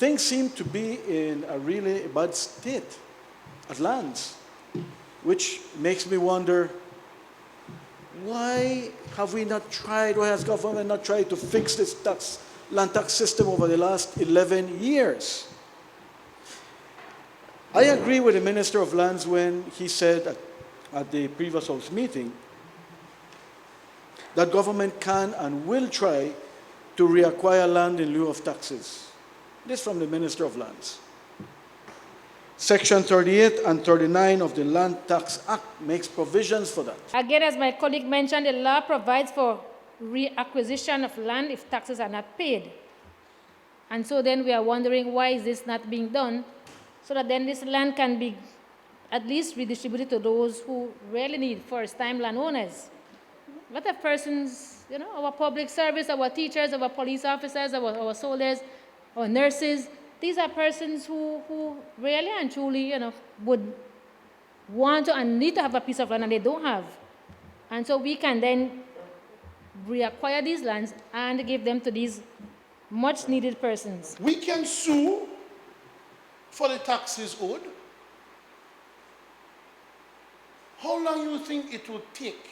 things seem to be in a really bad state at lands, which makes me wonder, why have we not tried, why has government not tried to fix this land tax system over the last 11 years? I agree with the Minister of Lands when he said at the previous House meeting that government can and will try to reacquire land in lieu of taxes. This from the Minister of Lands. Section 38 and 39 of the Land Tax Act makes provisions for that. Again, as my colleague mentioned, the law provides for reacquisition of land if taxes are not paid. And so then we are wondering, why is this not being done, so that then this land can be at least redistributed to those who really need first-time landowners. What if persons, our public service, our teachers, our police officers, our soldiers, our nurses, these are persons who really and truly, would want to and need to have a piece of land and they don't have. And so we can then reacquire these lands and give them to these much needed persons. We can sue for the taxes owed. How long do you think it will take?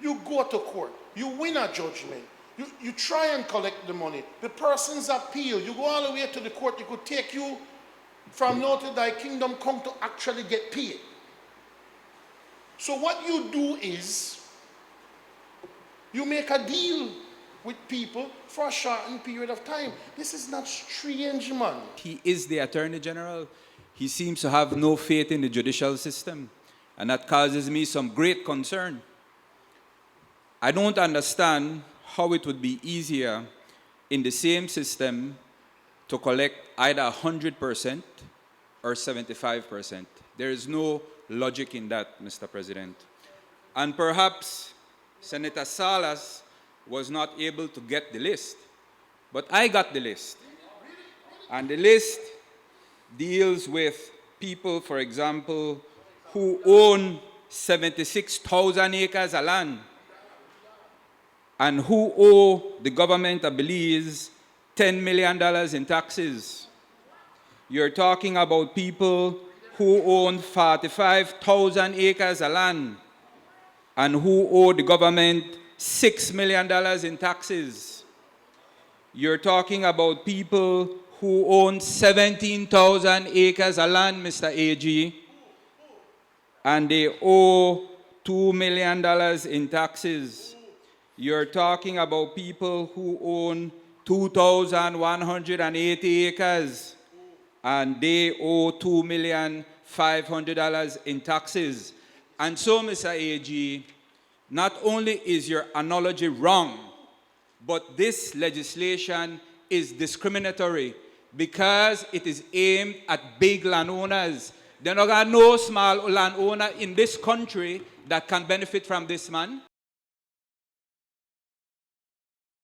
You go to court, you win a judgment, you try and collect the money, the person's appeal, you go all the way to the court, it could take you from now to thy kingdom come to actually get paid. So what you do is, you make a deal with people for a shortened period of time. This is not strange, man. He is the Attorney General. He seems to have no faith in the judicial system, and that causes me some great concern. I don't understand how it would be easier in the same system to collect either 100% or 75%. There is no logic in that, Mr. President. And perhaps Senator Salas was not able to get the list, but I got the list. And the list deals with people, for example, who own 76,000 acres of land and who owe the government of Belize $10 million in taxes. You're talking about people who own 45,000 acres of land and who owe the government $6 million in taxes. You're talking about people who own 17,000 acres of land, Mr. AG, and they owe $2 million in taxes. You're talking about people who own 2,180 acres, and they owe $2,500,000 in taxes. And so, Mr. AG, not only is your analogy wrong, but this legislation is discriminatory because it is aimed at big landowners. There are no small landowner in this country that can benefit from this, man.